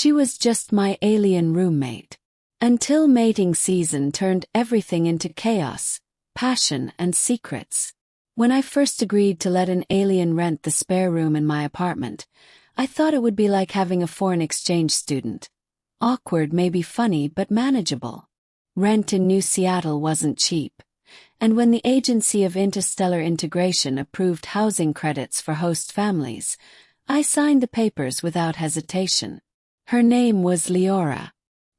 She was just my alien roommate. Until mating season turned everything into chaos, passion, and secrets. When I first agreed to let an alien rent the spare room in my apartment, I thought it would be like having a foreign exchange student. Awkward, maybe funny, but manageable. Rent in New Seattle wasn't cheap. And when the agency of Interstellar Integration approved housing credits for host families, I signed the papers without hesitation. Her name was Liora.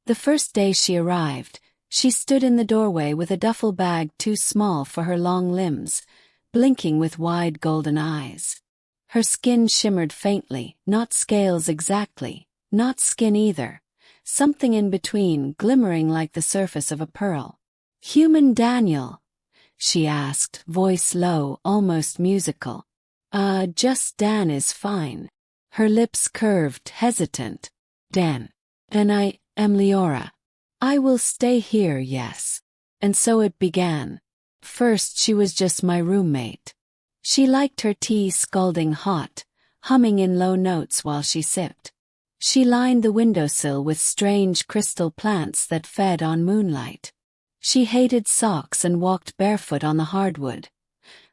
The first day she arrived, she stood in the doorway with a duffel bag too small for her long limbs, blinking with wide golden eyes. Her skin shimmered faintly, not scales exactly, not skin either, something in between, glimmering like the surface of a pearl. "Human Daniel?" she asked, voice low, almost musical. Just Dan is fine." Her lips curved, hesitant. "Dan. Then I am Liora. I will stay here, yes." And so it began. First she was just my roommate. She liked her tea scalding hot, humming in low notes while she sipped. She lined the windowsill with strange crystal plants that fed on moonlight. She hated socks and walked barefoot on the hardwood,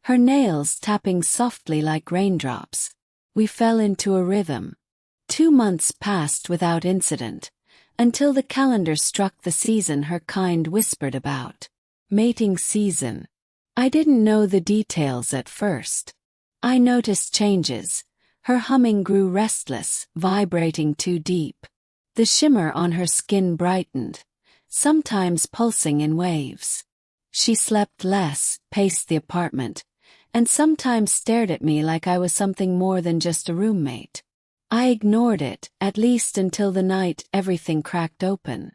her nails tapping softly like raindrops. We fell into a rhythm. 2 months passed without incident, until the calendar struck the season her kind whispered about. Mating season. I didn't know the details at first. I noticed changes. Her humming grew restless, vibrating too deep. The shimmer on her skin brightened, sometimes pulsing in waves. She slept less, paced the apartment, and sometimes stared at me like I was something more than just a roommate. I ignored it, at least until the night everything cracked open.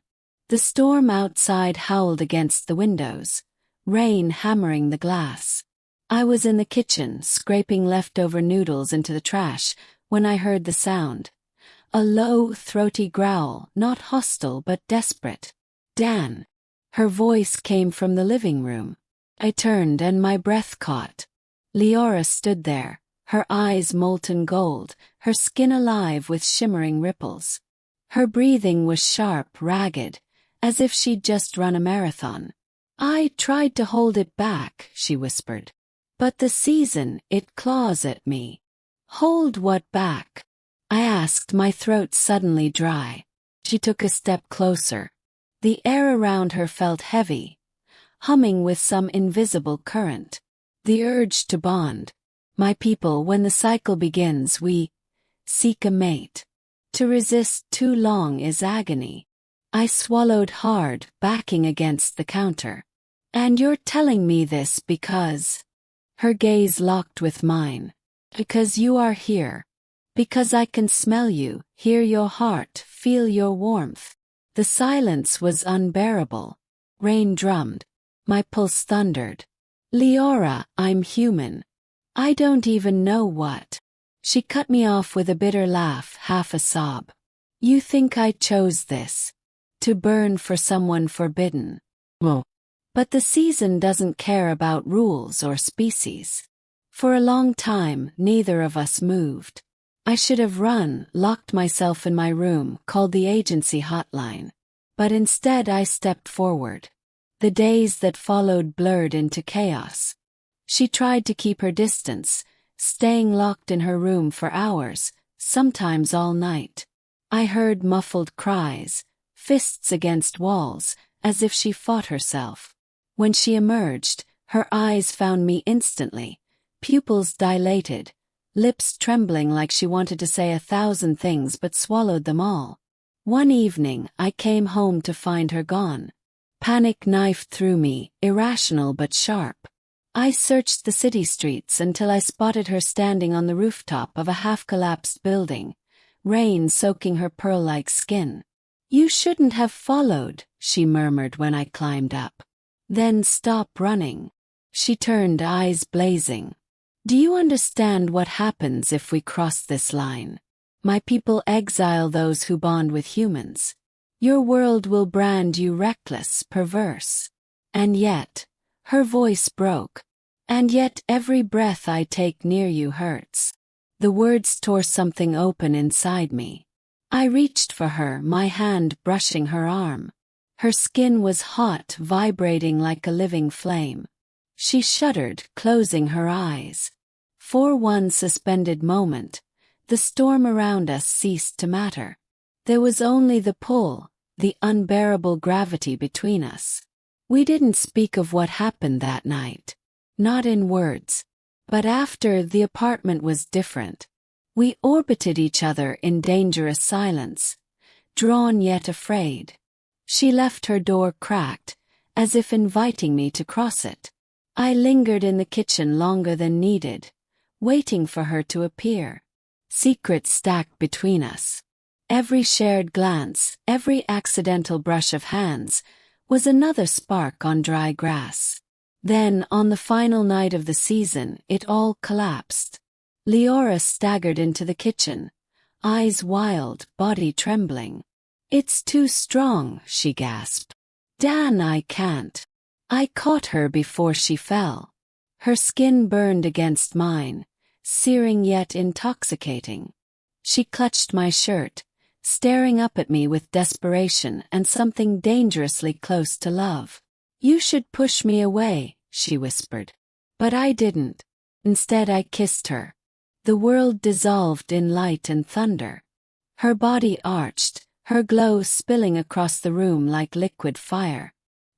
The storm outside howled against the windows, rain hammering the glass. I was in the kitchen, scraping leftover noodles into the trash, when I heard the sound. A low, throaty growl, not hostile but desperate. "Dan." Her voice came from the living room. I turned and my breath caught. Liora stood there, her eyes molten gold, her skin alive with shimmering ripples. Her breathing was sharp, ragged, as if she'd just run a marathon. "I tried to hold it back," she whispered. "But the season, it claws at me." "Hold what back?" I asked, my throat suddenly dry. She took a step closer. The air around her felt heavy, humming with some invisible current. "The urge to bond. My people, when the cycle begins, we seek a mate. To resist too long is agony." I swallowed hard, backing against the counter. "And you're telling me this because—" Her gaze locked with mine. "Because you are here. Because I can smell you, hear your heart, feel your warmth." The silence was unbearable. Rain drummed. My pulse thundered. "Liora, I'm human. I don't even know what." She cut me off with a bitter laugh, half a sob. "You think I chose this? To burn for someone forbidden? Well, but the season doesn't care about rules or species." For a long time, neither of us moved. I should have run, locked myself in my room, called the agency hotline. But instead I stepped forward. The days that followed blurred into chaos. She tried to keep her distance, staying locked in her room for hours, sometimes all night. I heard muffled cries, fists against walls, as if she fought herself. When she emerged, her eyes found me instantly, pupils dilated, lips trembling like she wanted to say 1,000 things but swallowed them all. One evening, I came home to find her gone. Panic knifed through me, irrational but sharp. I searched the city streets until I spotted her standing on the rooftop of a half-collapsed building, rain soaking her pearl-like skin. "You shouldn't have followed," she murmured when I climbed up. "Then stop running." She turned, eyes blazing. "Do you understand what happens if we cross this line? My people exile those who bond with humans. Your world will brand you reckless, perverse. And yet," her voice broke, "and yet every breath I take near you hurts." The words tore something open inside me. I reached for her, my hand brushing her arm. Her skin was hot, vibrating like a living flame. She shuddered, closing her eyes. For one suspended moment, the storm around us ceased to matter. There was only the pull, the unbearable gravity between us. We didn't speak of what happened that night. Not in words. But after, the apartment was different. We orbited each other in dangerous silence, drawn yet afraid. She left her door cracked, as if inviting me to cross it. I lingered in the kitchen longer than needed, waiting for her to appear. Secrets stacked between us. Every shared glance, every accidental brush of hands, was another spark on dry grass. Then, on the final night of the season, it all collapsed. Liora staggered into the kitchen, eyes wild, body trembling. "It's too strong," she gasped. "Dan, I can't." I caught her before she fell. Her skin burned against mine, searing yet intoxicating. She clutched my shirt, staring up at me with desperation and something dangerously close to love. "You should push me away," she whispered. But I didn't. Instead, I kissed her. The world dissolved in light and thunder. Her body arched, her glow spilling across the room like liquid fire.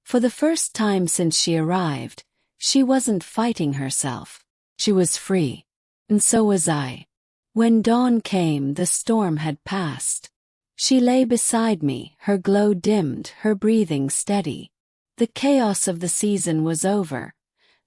For the first time since she arrived, she wasn't fighting herself. She was free. And so was I. When dawn came, the storm had passed. She lay beside me, her glow dimmed, her breathing steady. The chaos of the season was over,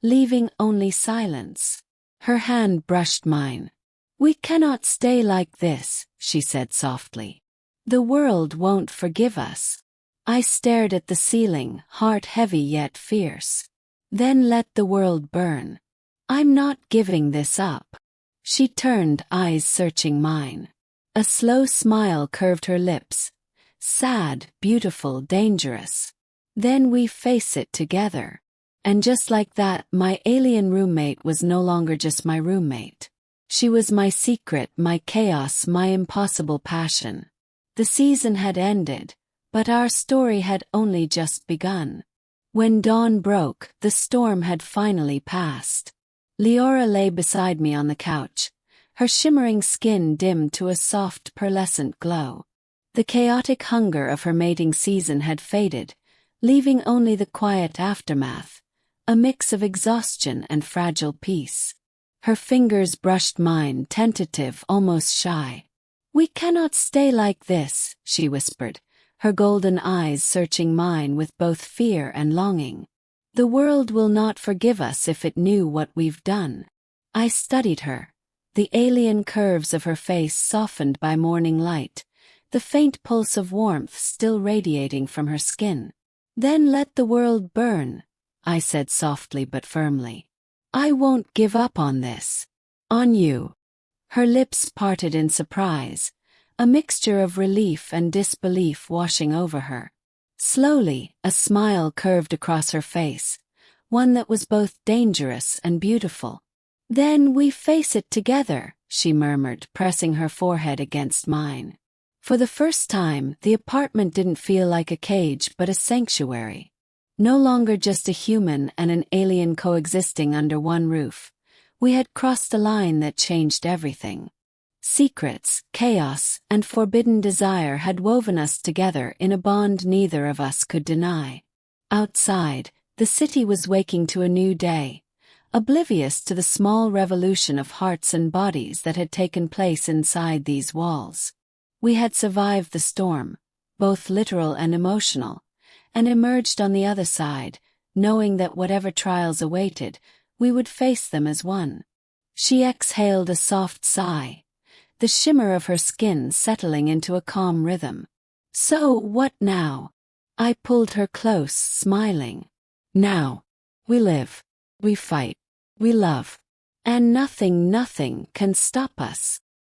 leaving only silence. Her hand brushed mine. "We cannot stay like this," she said softly. "The world won't forgive us." I stared at the ceiling, heart heavy yet fierce. "Then let the world burn. I'm not giving this up." She turned, eyes searching mine. A slow smile curved her lips. Sad, beautiful, dangerous. "Then we face it together." And just like that, my alien roommate was no longer just my roommate. She was my secret, my chaos, my impossible passion. The season had ended, but our story had only just begun. When dawn broke, the storm had finally passed. Liora lay beside me on the couch, her shimmering skin dimmed to a soft pearlescent glow. The chaotic hunger of her mating season had faded, leaving only the quiet aftermath, a mix of exhaustion and fragile peace. Her fingers brushed mine, tentative, almost shy. "We cannot stay like this," she whispered, her golden eyes searching mine with both fear and longing. "The world will not forgive us if it knew what we've done." I studied her, the alien curves of her face softened by morning light, the faint pulse of warmth still radiating from her skin. "Then let the world burn," I said softly but firmly. "I won't give up on this. On you." Her lips parted in surprise, a mixture of relief and disbelief washing over her. Slowly, a smile curved across her face, one that was both dangerous and beautiful. "Then we face it together," she murmured, pressing her forehead against mine. For the first time, the apartment didn't feel like a cage but a sanctuary. No longer just a human and an alien coexisting under one roof. We had crossed a line that changed everything. Secrets, chaos, and forbidden desire had woven us together in a bond neither of us could deny. Outside, the city was waking to a new day, oblivious to the small revolution of hearts and bodies that had taken place inside these walls. We had survived the storm, both literal and emotional, and emerged on the other side, knowing that whatever trials awaited, we would face them as one. She exhaled a soft sigh, the shimmer of her skin settling into a calm rhythm. "So, what now?" I pulled her close, smiling. "Now, we live, we fight, we love. And nothing can stop us."